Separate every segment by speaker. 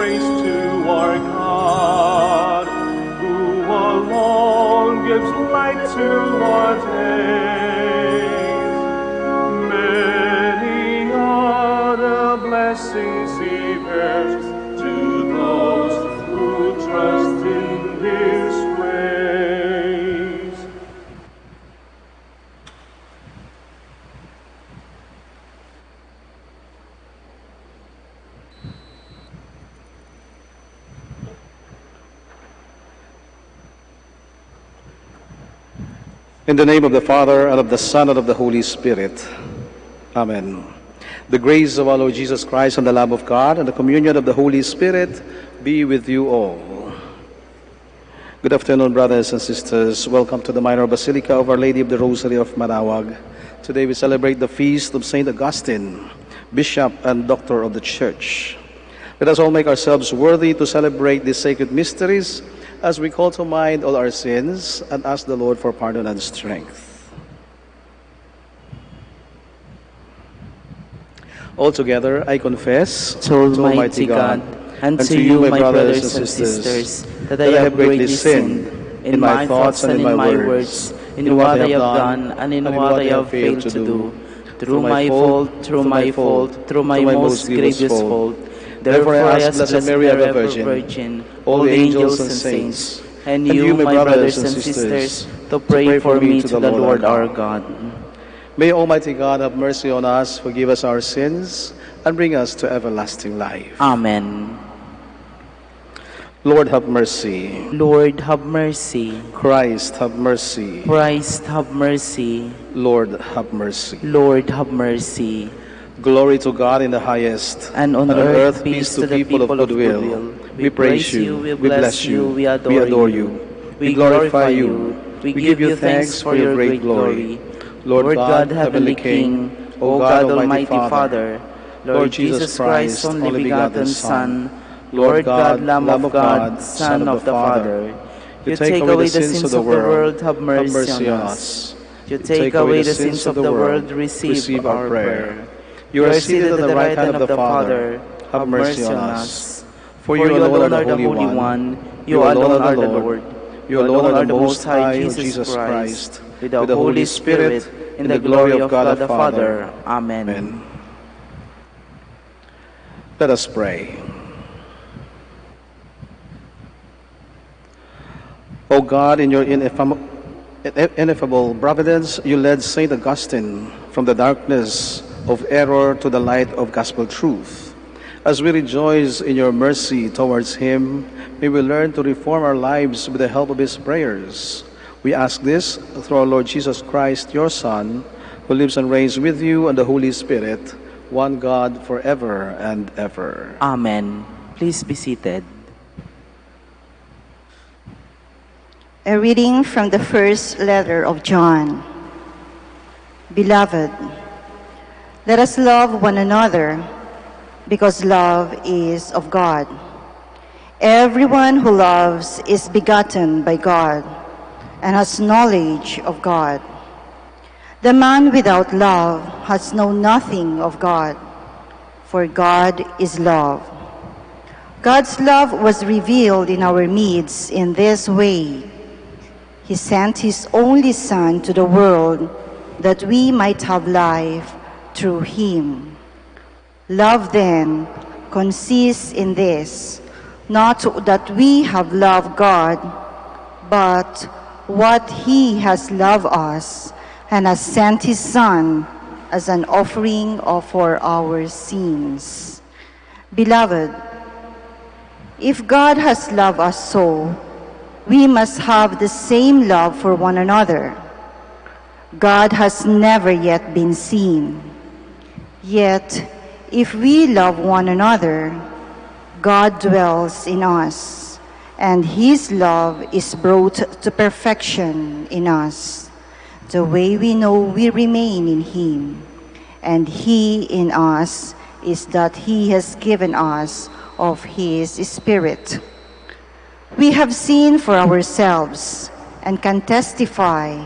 Speaker 1: praise to our God, who alone gives light to our days. Many are the blessings he bears to those who trust in his grace.
Speaker 2: In the name of the Father, and of the Son, and of the Holy Spirit. Amen. The grace of our Lord Jesus Christ, and the love of God, and the communion of the Holy Spirit be with you all. Good afternoon, brothers and sisters. Welcome to the Minor Basilica of Our Lady of the Rosary of Manaoag. Today we celebrate the feast of St. Augustine, Bishop and Doctor of the Church. Let us all make ourselves worthy to celebrate these sacred mysteries as we call to mind all our sins and ask the Lord for pardon and strength. Altogether, I confess
Speaker 3: to Almighty God and to you, my brothers and sisters, that I have greatly sinned in my thoughts and in my words, in what I have done and in what I have failed to do, through my most grievous fault. Therefore I ask Blessed Mary, ever Virgin, all the angels and saints, and you, my brothers and sisters, to pray for me to the Lord our God.
Speaker 2: May Almighty God have mercy on us, forgive us our sins, and bring us to everlasting life.
Speaker 3: Amen.
Speaker 2: Lord, have mercy.
Speaker 3: Lord, have mercy.
Speaker 2: Christ, have mercy.
Speaker 3: Christ, have mercy.
Speaker 2: Lord, have mercy.
Speaker 3: Lord, have mercy.
Speaker 2: Glory to God in the highest,
Speaker 3: and on earth peace to the people of goodwill. We praise you, we bless you, we adore you, we glorify you, we give you thanks for your great glory. Lord God, Heavenly King, O God, Almighty Father, Lord Jesus Christ, only begotten Son, Lord God, Lamb of God, Son of the Father, you take away the sins of the world, have mercy on us. You take away the sins of the world, receive our prayer. You are seated at the right hand of the Father, have mercy on us. For you alone are the Holy One, you alone are the Lord, you alone are the Most High, Jesus Christ, with the Holy Spirit, in the glory of God the Father. Amen.
Speaker 2: Let us pray. O God, in your ineffable providence, you led St. Augustine from the darkness of error to the light of gospel truth. As we rejoice in your mercy towards him, may we learn to reform our lives with the help of his prayers. We ask this through our Lord Jesus Christ, your Son, who lives and reigns with you and the Holy Spirit, one God, forever and ever.
Speaker 3: Amen. Please be seated.
Speaker 4: A reading from the first letter of John. Beloved, let us love one another, because love is of God. Everyone who loves is begotten by God and has knowledge of God. The man without love has known nothing of God, for God is love. God's love was revealed in our midst in this way. He sent his only Son to the world that we might have life through him. Love then consists in this, not that we have loved God, but what he has loved us and has sent his Son as an offering for our sins. Beloved, if God has loved us so, we must have the same love for one another. God has never yet been seen. Yet, if we love one another, God dwells in us, and his love is brought to perfection in us. The way we know we remain in him, and he in us, is that he has given us of his Spirit. We have seen for ourselves and can testify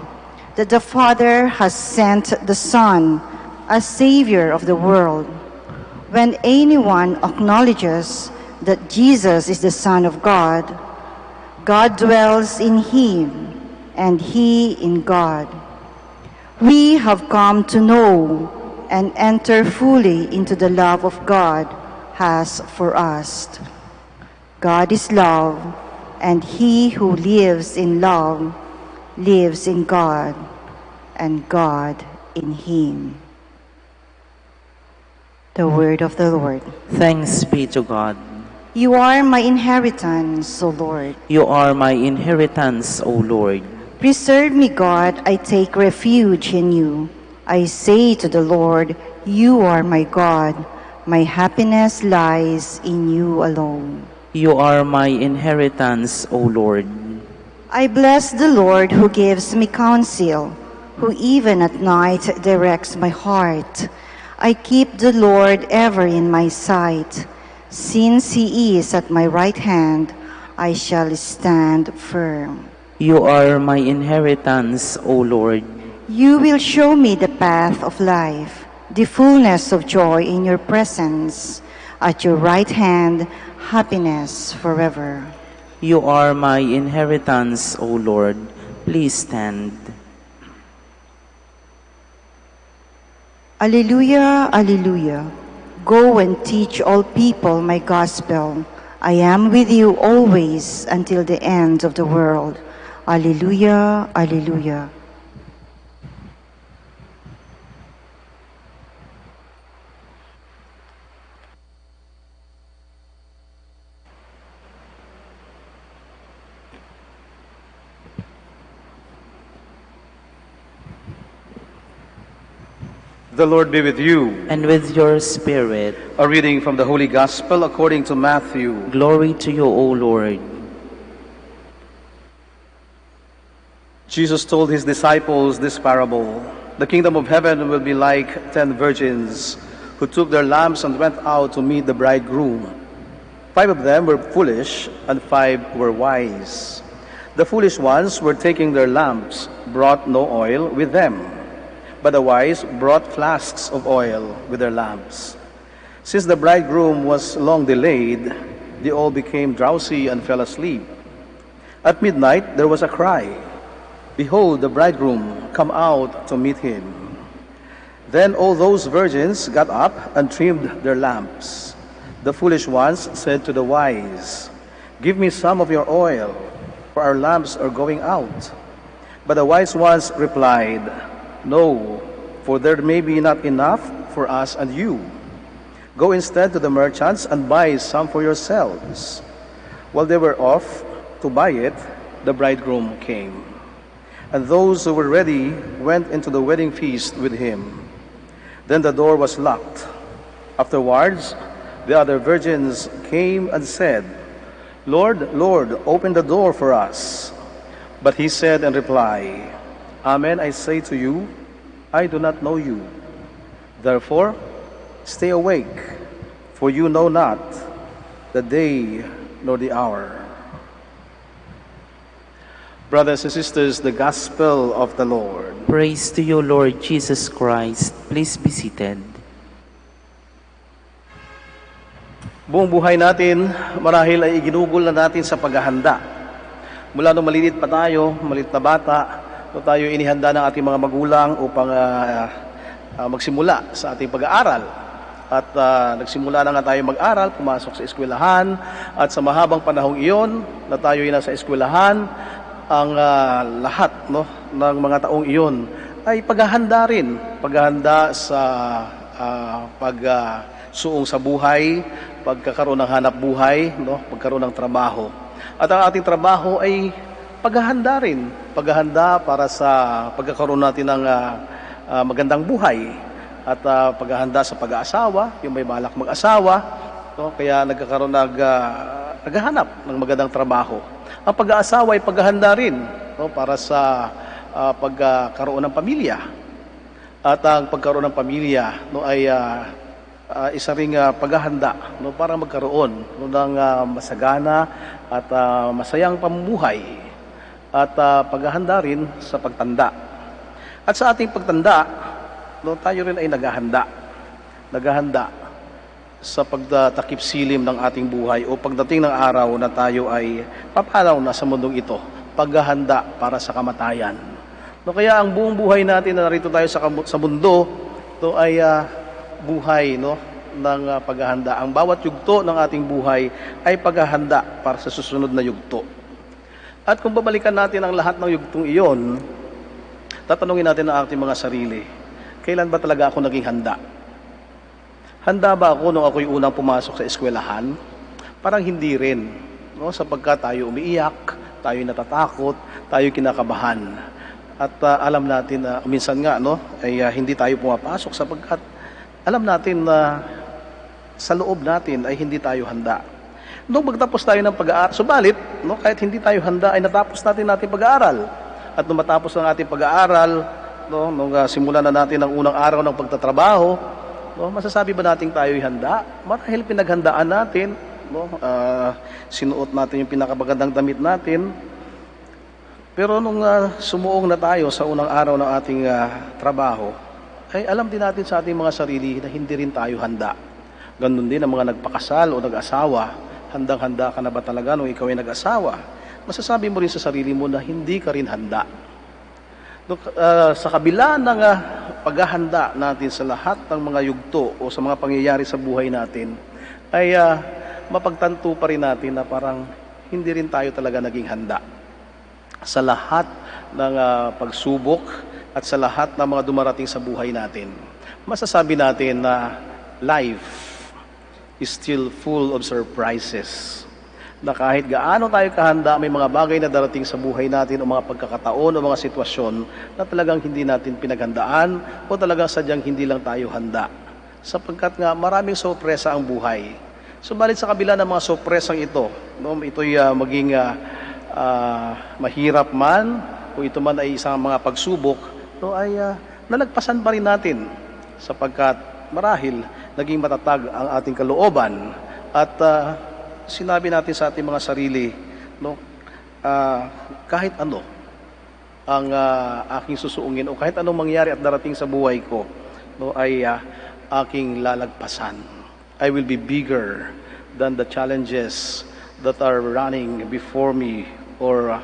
Speaker 4: that the Father has sent the Son as Savior of the world. When anyone acknowledges that Jesus is the Son of God. God dwells in him, and he in God. We have come to know and enter fully into the love of God has for us. God is love, and he who lives in love lives in God, and God in him. The word of the Lord.
Speaker 3: Thanks be to God.
Speaker 4: You are my inheritance, O Lord.
Speaker 3: You are my inheritance, O Lord.
Speaker 4: Preserve me, God, I take refuge in you. I say to the Lord, you are my God. My happiness lies in you alone.
Speaker 3: You are my inheritance, O Lord.
Speaker 4: I bless the Lord who gives me counsel, who even at night directs my heart. I keep the Lord ever in my sight. Since he is at my right hand, I shall stand firm.
Speaker 3: You are my inheritance, O Lord.
Speaker 4: You will show me the path of life, the fullness of joy in your presence. At your right hand, happiness forever.
Speaker 3: You are my inheritance, O Lord. Please stand.
Speaker 4: Alleluia, alleluia. Go and teach all people my gospel. I am with you always until the end of the world. Alleluia, alleluia.
Speaker 2: The Lord be with you.
Speaker 3: And with your spirit.
Speaker 2: A reading from the Holy Gospel according to Matthew.
Speaker 3: Glory to you, O Lord.
Speaker 2: Jesus told his disciples this parable. The kingdom of heaven will be like 10 virgins who took their lamps and went out to meet the bridegroom. 5 of them were foolish and 5 were wise. The foolish ones were taking their lamps, brought no oil with them. But the wise brought flasks of oil with their lamps. Since the bridegroom was long delayed, they all became drowsy and fell asleep. At midnight there was a cry, "Behold, the bridegroom, come out to meet him." Then all those virgins got up and trimmed their lamps. The foolish ones said to the wise, "Give me some of your oil, for our lamps are going out." But the wise ones replied, "No, for there may be not enough for us and you. Go instead to the merchants and buy some for yourselves." While they were off to buy it, the bridegroom came. And those who were ready went into the wedding feast with him. Then the door was locked. Afterwards, the other virgins came and said, "Lord, Lord, open the door for us." But he said in reply, "Amen, I say to you, I do not know you. Therefore, stay awake, for you know not the day nor the hour." Brothers and sisters, the Gospel of the Lord.
Speaker 3: Praise to you, Lord Jesus Christ. Please be seated.
Speaker 2: Buong buhay natin, marahil ay iginugol na natin sa paghahanda. Mula nung maliit pa tayo, maliit na bata, tayo inihanda ng ating mga magulang upang magsimula sa ating pag-aaral. At nagsimula na nga tayo mag-aral, pumasok sa eskwelahan, at sa mahabang panahong iyon na tayo ay nasa eskwelahan, ang lahat ng mga taong iyon ay paghahanda rin. Paghahanda sa pagsuong sa buhay, pagkakaroon ng hanap buhay, pagkaroon ng trabaho. At ang ating trabaho ay paghahanda rin. Paghahanda para sa pagkakaroon natin ng magandang buhay. At paghahanda sa pag-aasawa, yung may balak mag-asawa. Kaya naghahanap ng magandang trabaho. Ang pag-aasawa ay paghahanda rin para sa pagkakaroon ng pamilya. At ang pagkaroon ng pamilya ay isa ring paghahanda para magkaroon ng masagana at masayang pamumuhay at paghahanda rin sa pagtanda. At sa ating pagtanda, tayo rin ay naghahanda. sa pagtatakip silim ng ating buhay o pagdating ng araw na tayo ay papanaw na sa mundong ito, paghahanda para sa kamatayan. No, kaya ang buong buhay natin na narito tayo sa mundo, ito ay buhay ng paghahanda. Ang bawat yugto ng ating buhay ay paghahanda para sa susunod na yugto. At kung babalikan natin ang lahat ng yugtong iyon, tatanungin natin ang ating mga sarili, kailan ba talaga ako naging handa? Handa ba ako nung ako'y unang pumasok sa eskwelahan? Parang hindi rin, sapagkat tayo umiiyak, tayo natatakot, tayo kinakabahan. At alam natin na minsan nga ay hindi tayo pumapasok sapagkat alam natin na sa loob natin ay hindi tayo handa. Nung magtapos tayo ng pag-aaral, subalit, kahit hindi tayo handa ay natapos natin pag-aaral. At nung matapos ang ating pag-aaral, nung simulan na natin ang unang araw ng pagtatrabaho, masasabi ba natin tayo'y handa? Marahil pinaghandaan natin, sinuot natin yung pinakabagandang damit natin. Pero nung sumuong na tayo sa unang araw ng ating trabaho, ay alam din natin sa ating mga sarili na hindi rin tayo handa. Ganun din ang mga nagpakasal o nag-asawa. Handang-handa ka na ba talaga nung ikaw ay nag-asawa? Masasabi mo rin sa sarili mo na hindi ka rin handa. Sa kabila ng paghahanda natin sa lahat ng mga yugto o sa mga pangyayari sa buhay natin, ay mapagtanto pa rin natin na parang hindi rin tayo talaga naging handa. Sa lahat ng pagsubok at sa lahat ng mga dumarating sa buhay natin, masasabi natin na life is still full of surprises. Na kahit gaano tayo kahanda, may mga bagay na darating sa buhay natin o mga pagkakataon o mga sitwasyon na talagang hindi natin pinaghandaan o talagang sadyang hindi lang tayo handa. Sapagkat nga maraming sorpresa ang buhay. Subalit sa kabila ng mga sorpresang ito, ito'y maging mahirap man o ito man ay isang mga pagsubok, ay nalagpasan pa rin natin sapagkat marahil naging matatag ang ating kalooban at sinabi natin sa ating mga sarili, kahit ano ang aking susuungin o kahit anong mangyari at darating sa buhay ko, ay aking lalagpasan. I will be bigger than the challenges that are running before me or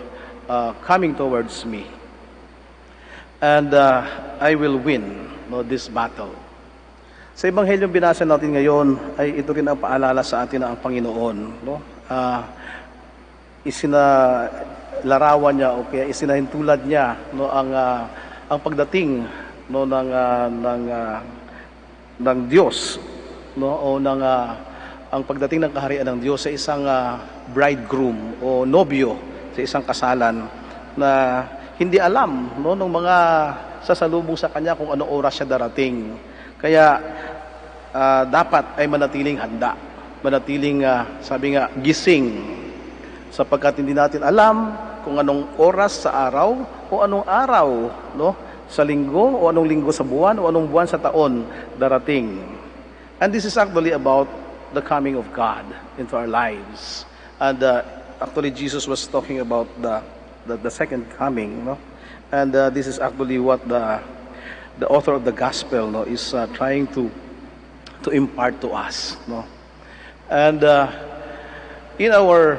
Speaker 2: coming towards me. And I will win this battle. Sa Ebanghelyong binasa natin ngayon, ay ito rin ang paalala sa atin ng Panginoon. Isinalarawan niya o kaya isinahintulad niya ang pagdating ng Diyos o ang pagdating ng kaharian ng Diyos sa isang bridegroom o nobyo sa isang kasalan na hindi alam ng mga sasalubong sa kanya kung anong oras siya darating. Kaya dapat ay manatiling handa, manatiling sabi nga gising, sapagkat hindi natin alam kung anong oras sa araw o anong araw sa linggo o anong linggo sa buwan o anong buwan sa taon darating. And this is actually about the coming of God into our lives. And actually Jesus was talking about the second coming, and this is actually what the author of the gospel is trying to impart to us. And in our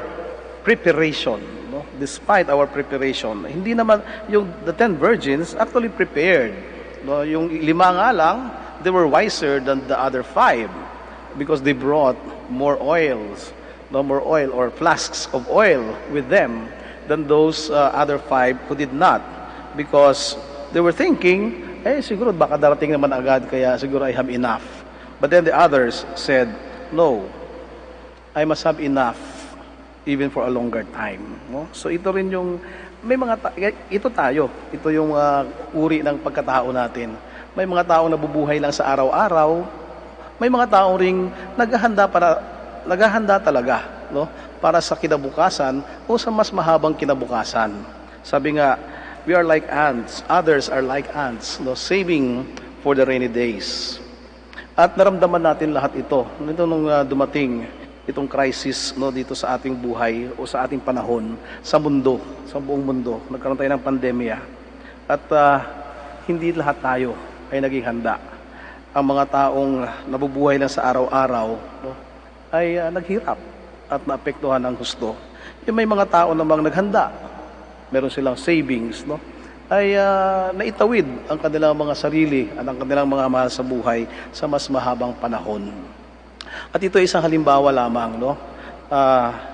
Speaker 2: preparation, despite our preparation, hindi naman the 10 virgins actually prepared. Yung 5 nga lang, they were wiser than the other 5 because they brought more oils, more oil or flasks of oil with them than those other 5 who did not, because they were thinking, siguro baka darating naman agad, kaya siguro I have enough. But then the others said, no, I must have enough even for a longer time. So ito rin yung, ito yung uri ng pagkatao natin. May mga taong nabubuhay lang sa araw-araw, may mga taong ring naghahanda talaga, para sa kinabukasan o sa mas mahabang kinabukasan. Sabi nga, we are like ants, others are like ants, saving for the rainy days. At naramdaman natin lahat ito. Nung dumating itong crisis dito sa ating buhay o sa ating panahon, sa mundo, sa buong mundo. Nagkaroon tayo ng pandemya. At hindi lahat tayo ay naging handa. ang mga taong nabubuhay lang sa araw-araw, no, ay naghirap at naapektuhan ng husto. Yung may mga tao namang naghanda, meron silang savings, no, ay naitawid ang kanilang mga sarili at ang kanilang mga mahal sa buhay sa mas mahabang panahon. At ito ay isang halimbawa lamang, no,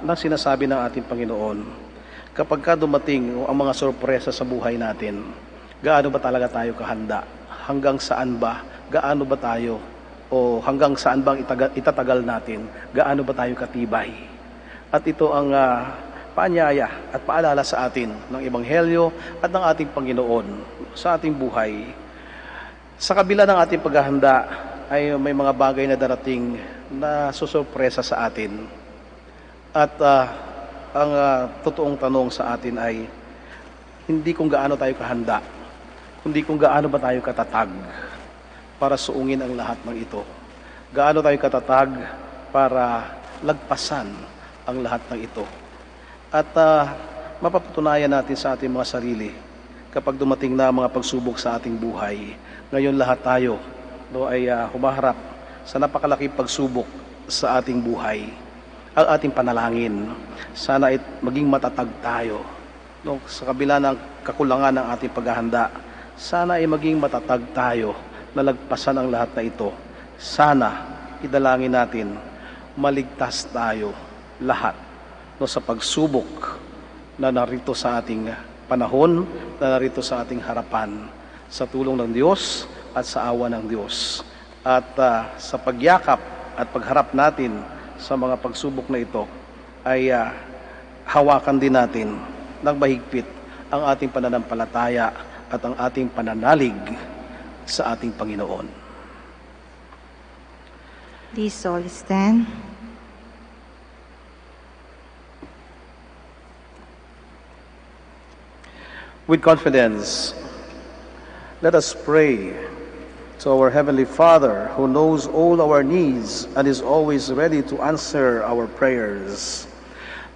Speaker 2: na sinasabi ng ating Panginoon. Kapag ka dumating ang mga sorpresa sa buhay natin, gaano ba talaga tayo kahanda? Hanggang saan ba? Gaano ba tayo? O hanggang saan bang itatagal natin? Gaano ba tayo katibay? At ito ang paanyaya at paalala sa atin ng Ebanghelyo at ng ating Panginoon sa ating buhay. Sa kabila ng ating paghahanda ay may mga bagay na darating na susurpresa sa atin. At ang totoong tanong sa atin ay hindi kung gaano tayo kahanda, kundi kung gaano ba tayo katatag para suungin ang lahat ng ito. Gaano tayo katatag para lagpasan ang lahat ng ito. At mapapatunayan natin sa ating mga sarili kapag dumating na mga pagsubok sa ating buhay. Ngayon lahat tayo ay humaharap sa napakalaking pagsubok sa ating buhay. Ang ating panalangin, sana ay maging matatag tayo. No, sa kabila ng kakulangan ng ating paghahanda, sana ay maging matatag tayo na lagpasan ang lahat na ito. Sana idalangin natin, maligtas tayo lahat, no, sa pagsubok na narito sa ating panahon, na narito sa ating harapan, sa tulong ng Diyos at sa awa ng Diyos. At sa pagyakap at pagharap natin sa mga pagsubok na ito, ay hawakan din natin ng mahigpit ang ating pananampalataya at ang ating pananalig sa ating Panginoon.
Speaker 4: Please all stand.
Speaker 2: With confidence, let us pray to our Heavenly Father, who knows all our needs and is always ready to answer our prayers.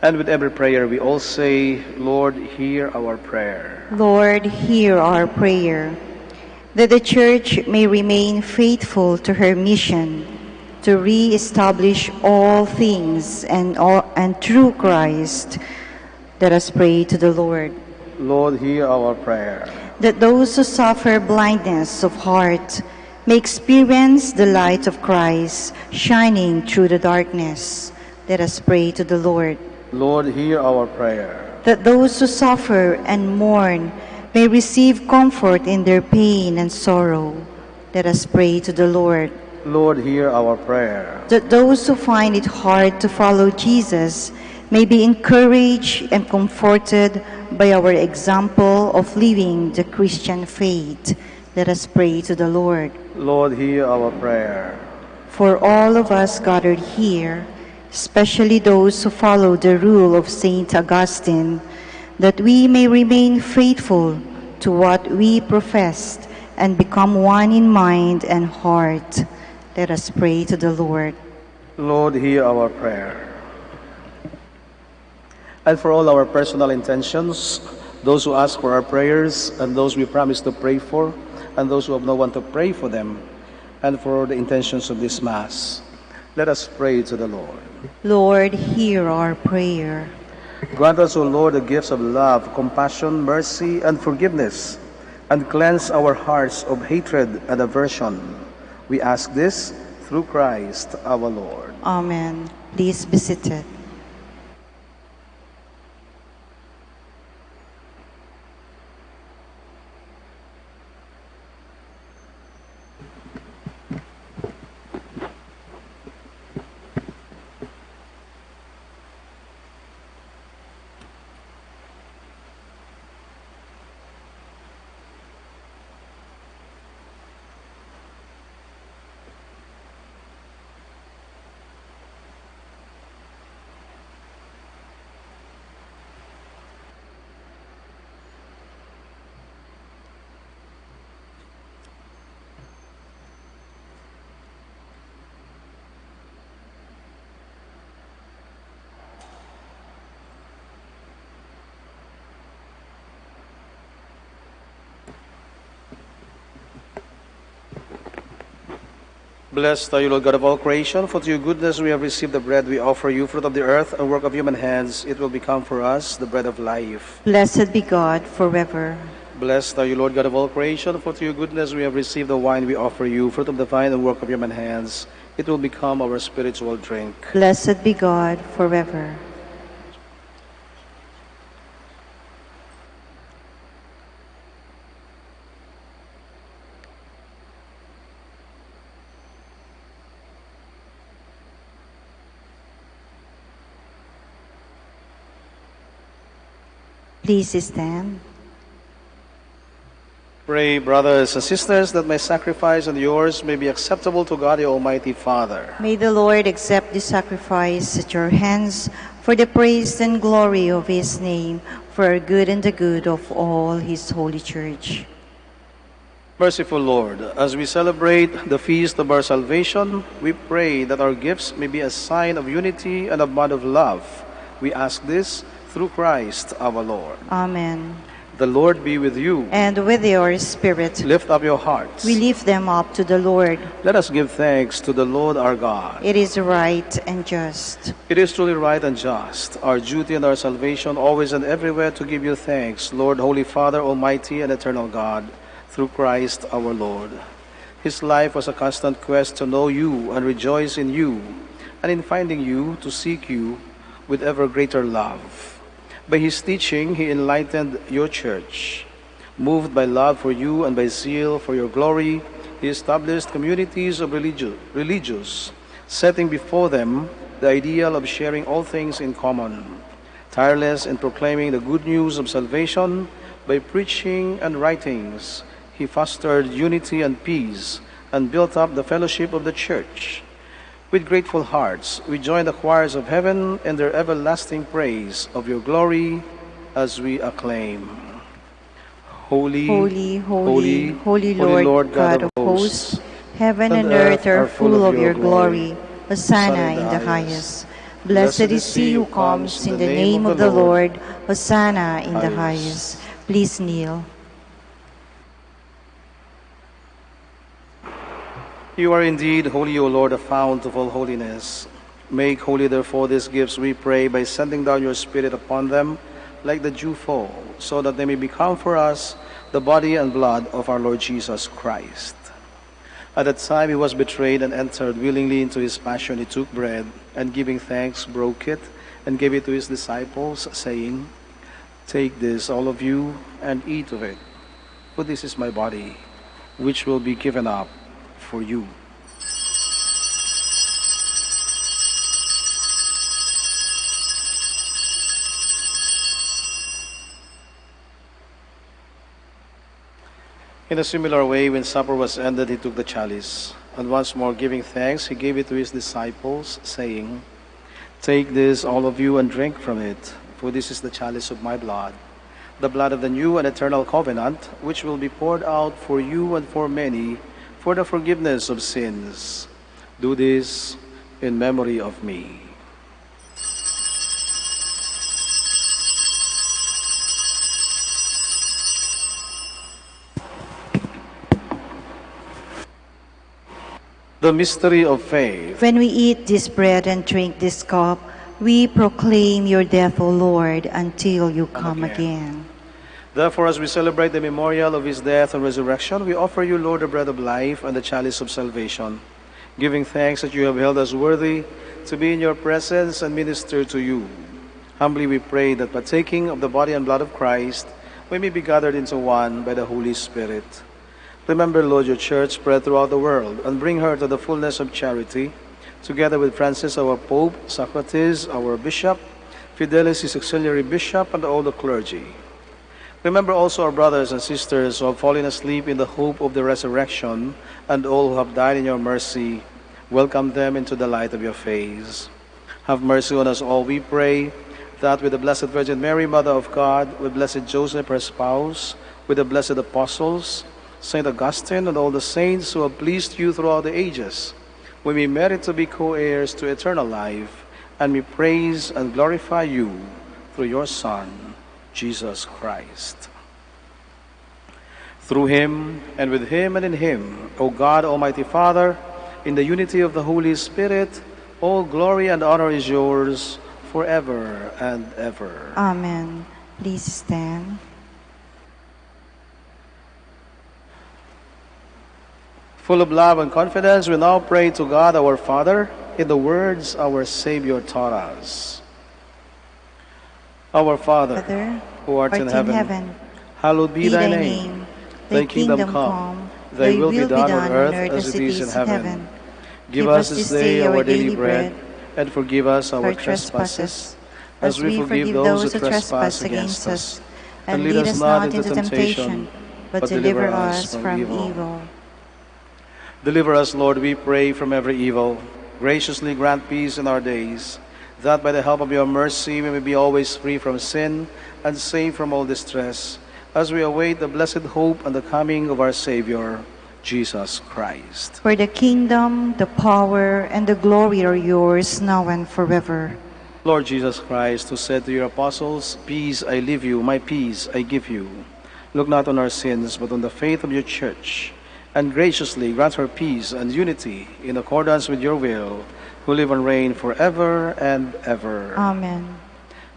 Speaker 2: And with every prayer we all say, Lord, hear our prayer.
Speaker 4: Lord, hear our prayer, that the Church may remain faithful to her mission to re-establish all things and through Christ. Let us pray to the Lord.
Speaker 2: Lord, hear our prayer.
Speaker 4: That those who suffer blindness of heart may experience the light of Christ shining through the darkness. Let us pray to the Lord.
Speaker 2: Lord, hear our prayer.
Speaker 4: That those who suffer and mourn may receive comfort in their pain and sorrow. Let us pray to the Lord.
Speaker 2: Lord, hear our prayer.
Speaker 4: That those who find it hard to follow Jesus may be encouraged and comforted by our example of living the Christian faith. Let us pray to the Lord.
Speaker 2: Lord, hear our prayer.
Speaker 4: For all of us gathered here, especially those who follow the rule of Saint Augustine, that we may remain faithful to what we professed and become one in mind and heart. Let us pray to the Lord.
Speaker 2: Lord, hear our prayer. And for all our personal intentions, those who ask for our prayers, and those we promise to pray for, and those who have no one to pray for them, and for the intentions of this Mass, let us pray to the Lord.
Speaker 4: Lord, hear our prayer.
Speaker 2: Grant us, O Lord, the gifts of love, compassion, mercy, and forgiveness, and cleanse our hearts of hatred and aversion. We ask this through Christ our Lord.
Speaker 4: Amen. Please be seated.
Speaker 2: Blessed are you, Lord God of all creation, for through your goodness we have received the bread we offer you, fruit of the earth and work of human hands. It will become for us the bread of life.
Speaker 4: Blessed be God forever.
Speaker 2: Blessed are you, Lord God of all creation, for through your goodness we have received the wine we offer you, fruit of the vine and work of human hands. It will become our spiritual drink.
Speaker 4: Blessed be God forever. Please stand.
Speaker 2: Pray, brothers and sisters, that my sacrifice and yours may be acceptable to God, the Almighty Father.
Speaker 4: May the Lord accept this sacrifice at your hands for the praise and glory of his name, for our good and the good of all his holy church.
Speaker 2: Merciful Lord, as we celebrate the feast of our salvation, we pray that our gifts may be a sign of unity and a bond of love. We ask this through Christ our Lord.
Speaker 4: Amen.
Speaker 2: The Lord be with you.
Speaker 4: And with your spirit,
Speaker 2: Lift up your hearts.
Speaker 4: we lift them up to the Lord.
Speaker 2: Let us give thanks to the Lord our God.
Speaker 4: It is right and just.
Speaker 2: It is truly right and just, our duty and our salvation, always and everywhere to give you thanks, Lord, Holy Father, Almighty and eternal God, through Christ our Lord. His life was a constant quest to know you and rejoice in you, and in finding you, to seek you with ever greater love. By his teaching, he enlightened your church. Moved by love for you and by zeal for your glory, he established communities of religious, setting before them the ideal of sharing all things in common. Tireless in proclaiming the good news of salvation, by preaching and writings, he fostered unity and peace and built up the fellowship of the church. With grateful hearts, we join the choirs of heaven in their everlasting praise of your glory as we acclaim. Holy,
Speaker 4: Holy, holy, holy Lord God of hosts, heaven and earth are full of your glory. Hosanna in the highest. Blessed is he who comes in the name of the Lord. Hosanna in the highest. Please kneel.
Speaker 2: You are indeed holy, O Lord, the fount of all holiness. Make holy, therefore, these gifts, we pray, by sending down your Spirit upon them like the dewfall, so that they may become for us the body and blood of our Lord Jesus Christ. At that time he was betrayed and entered willingly into his passion. He took bread, and giving thanks, broke it, and gave it to his disciples, saying, "Take this, all of you, and eat of it, for this is my body, which will be given up for you." In a similar way, when supper was ended, he took the chalice, and once more giving thanks, he gave it to his disciples, saying, "Take this, all of you, and drink from it, for this is the chalice of my blood, the blood of the new and eternal covenant, which will be poured out for you and for many for the forgiveness of sins. Do this in memory of me." The mystery of faith.
Speaker 4: When we eat this bread and drink this cup, we proclaim your death, O Lord, until you come again.
Speaker 2: Therefore, as we celebrate the memorial of his death and resurrection, we offer you, Lord, the bread of life and the chalice of salvation, giving thanks that you have held us worthy to be in your presence and minister to you. Humbly we pray that, partaking of the body and blood of Christ, we may be gathered into one by the Holy Spirit. Remember, Lord, your church spread throughout the world, and bring her to the fullness of charity, together with Francis, our Pope, Socrates, our Bishop, Fidelis, his auxiliary bishop, and all the clergy. Remember also our brothers and sisters who have fallen asleep in the hope of the resurrection, and all who have died in your mercy. Welcome them into the light of your face. Have mercy on us all, we pray, that with the Blessed Virgin Mary, Mother of God, with Blessed Joseph, her spouse, with the blessed apostles, Saint Augustine, and all the saints who have pleased you throughout the ages, we may merit to be co-heirs to eternal life, and we praise and glorify you through your Son, Jesus Christ. Through him, and with him, and in him, O God, Almighty Father, in the unity of the Holy Spirit, all glory and honor is yours forever and ever.
Speaker 4: Amen. Please stand.
Speaker 2: Full of love and confidence, we now pray to God our Father in the words our Savior taught us. Our Father, who art in heaven, hallowed be thy name. Thy kingdom come, thy will be done on earth as it is in heaven. Give us this day our daily bread, and forgive us our trespasses, as we forgive those who trespass against us. And lead us not into temptation, but deliver us from evil. Deliver us, Lord, we pray, from every evil. Graciously grant peace in our days, that by the help of your mercy we may be always free from sin and safe from all distress, as we await the blessed hope and the coming of our Savior, Jesus Christ.
Speaker 4: For the kingdom, the power, and the glory are yours now and forever.
Speaker 2: Lord Jesus Christ, who said to your apostles, "Peace I leave you, my peace I give you," look not on our sins, but on the faith of your church, and graciously grant her peace and unity in accordance with your will, who live and reign forever and ever.
Speaker 4: Amen.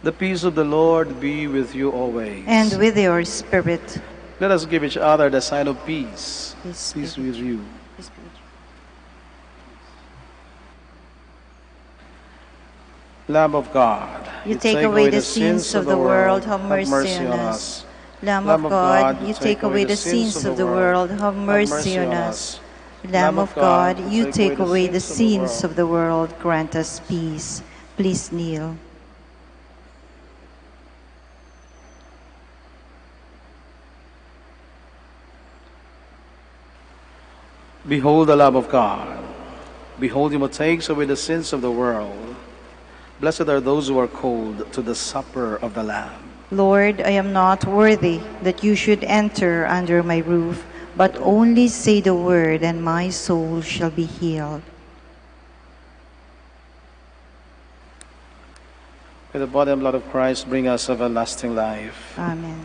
Speaker 2: The peace of the Lord be with you always.
Speaker 4: And with your spirit.
Speaker 2: Let us give each other the sign of peace. Peace with you. Lamb of God,
Speaker 4: you take away the sins of the world, have mercy on us. Lamb of God, you take away the sins of the world, have mercy on us. Lamb of God, you take away the sins of the world, grant us peace. Please kneel.
Speaker 2: Behold the Lamb of God. Behold him who takes away the sins of the world. Blessed are those who are called to the supper of the Lamb.
Speaker 4: Lord, I am not worthy that you should enter under my roof, but only say the word, and my soul shall be healed.
Speaker 2: May the body and blood of Christ bring us everlasting life.
Speaker 4: Amen.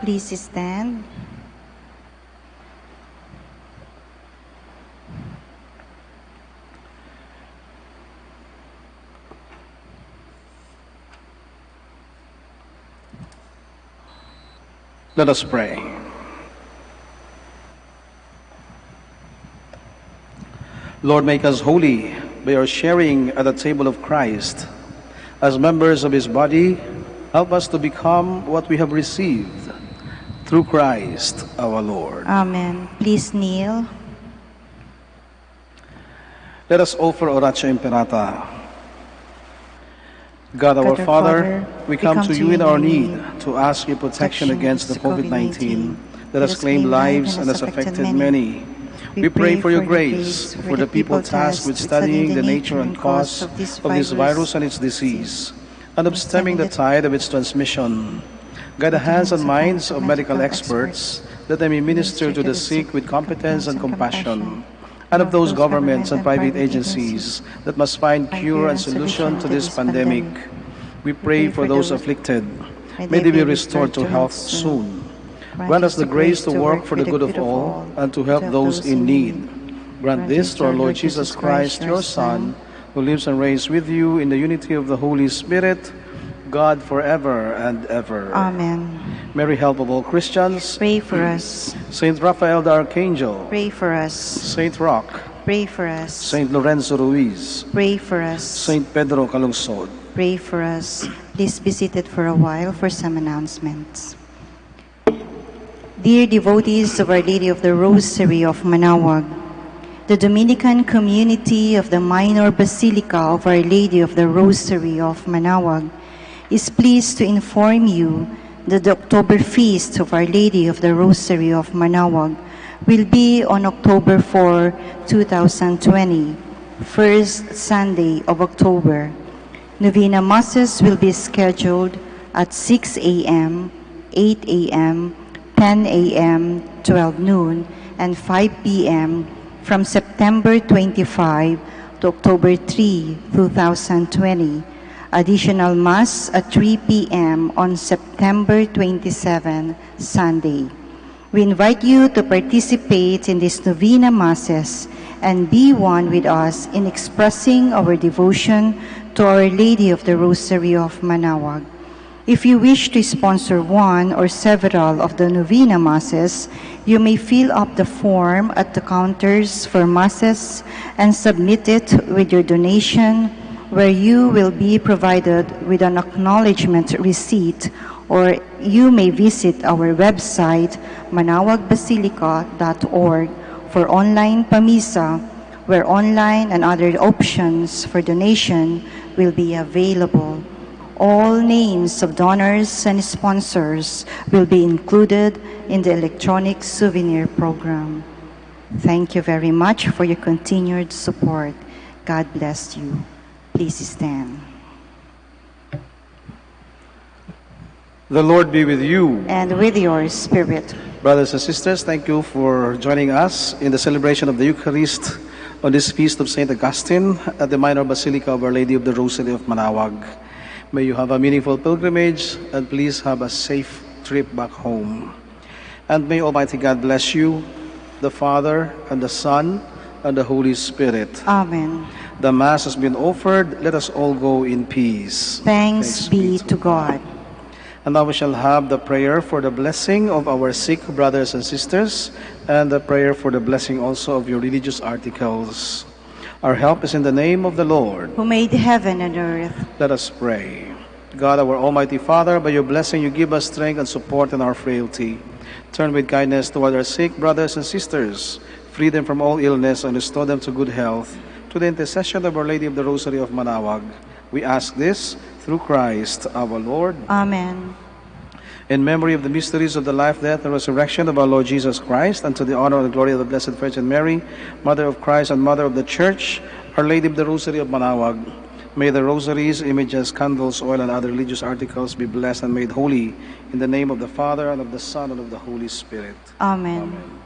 Speaker 4: Please stand.
Speaker 2: Let us pray. Lord, make us holy by our sharing at the table of Christ. As members of his body, help us to become what we have received through Christ our Lord.
Speaker 4: Amen. Please kneel.
Speaker 2: Let us offer Oratio Imperata. God our Father, we come to you in our need to ask your protection against the COVID-19 that has claimed lives and has affected many. We pray for your grace for the people tasked with studying the nature and cause of this virus and its disease, and of stemming the tide of its transmission. Guide the hands and minds of medical experts that they may minister to the sick with competence and compassion, and of those governments and private agencies that must find cure and solution to this pandemic. We pray for those afflicted. May they be restored to health soon. Grant us the grace to work for the good of all and to help those in need. Grant this to our Lord Jesus Christ, your Son, who lives and reigns with you in the unity of the Holy Spirit, God forever and ever.
Speaker 4: Amen.
Speaker 2: Mary, help of all Christians,
Speaker 4: Pray for us.
Speaker 2: Saint Raphael the Archangel,
Speaker 4: Pray for us.
Speaker 2: Saint Roch,
Speaker 4: Pray for us.
Speaker 2: Saint Lorenzo Ruiz,
Speaker 4: Pray for us.
Speaker 2: Saint Pedro Calungsod.
Speaker 4: Pray for us. Please be seated for a while for some announcements. Dear devotees of Our Lady of the Rosary of Manaoag, the Dominican community of the Minor Basilica of Our Lady of the Rosary of Manaoag is pleased to inform you that the October Feast of Our Lady of the Rosary of Manaoag will be on October 4, 2020, first Sunday of October. Novena Masses will be scheduled at 6 a.m., 8 a.m., 10 a.m., 12 noon, and 5 p.m. from September 25 to October 3, 2020. Additional Mass at 3 p.m. on September 27, Sunday. We invite you to participate in these Novena Masses and be one with us in expressing our devotion to Our Lady of the Rosary of Manaoag. If you wish to sponsor one or several of the Novena Masses, you may fill up the form at the counters for Masses and submit it with your donation, where you will be provided with an acknowledgement receipt, or you may visit our website, manaoagbasilica.org, for online pamisa, where online and other options for donation will be available. All names of donors and sponsors will be included in the electronic souvenir program. Thank you very much for your continued support. God bless you. Please stand.
Speaker 2: The Lord be with you.
Speaker 4: And with your spirit.
Speaker 2: Brothers and sisters, thank you for joining us in the celebration of the Eucharist on this feast of St. Augustine at the Minor Basilica of Our Lady of the Rosary of Manaoag. May you have a meaningful pilgrimage and please have a safe trip back home. And may Almighty God bless you, the Father and the Son and the Holy Spirit.
Speaker 4: Amen.
Speaker 2: The Mass has been offered. Let us all go in peace.
Speaker 4: Thanks be to God.
Speaker 2: And now we shall have the prayer for the blessing of our sick brothers and sisters, and the prayer for the blessing also of your religious articles. Our help is in the name of the Lord,
Speaker 4: who made heaven and earth.
Speaker 2: Let us pray. God, our Almighty Father, by your blessing you give us strength and support in our frailty. Turn with kindness toward our sick brothers and sisters. Free them from all illness and restore them to good health. To the intercession of Our Lady of the Rosary of Manaoag, we ask this through Christ our Lord.
Speaker 4: Amen.
Speaker 2: In memory of the mysteries of the life, death, and resurrection of our Lord Jesus Christ, and to the honor and glory of the Blessed Virgin Mary, Mother of Christ and Mother of the Church, Our Lady of the Rosary of Manaoag, may the rosaries, images, candles, oil, and other religious articles be blessed and made holy in the name of the Father, and of the Son, and of the Holy Spirit.
Speaker 4: Amen.
Speaker 2: Amen.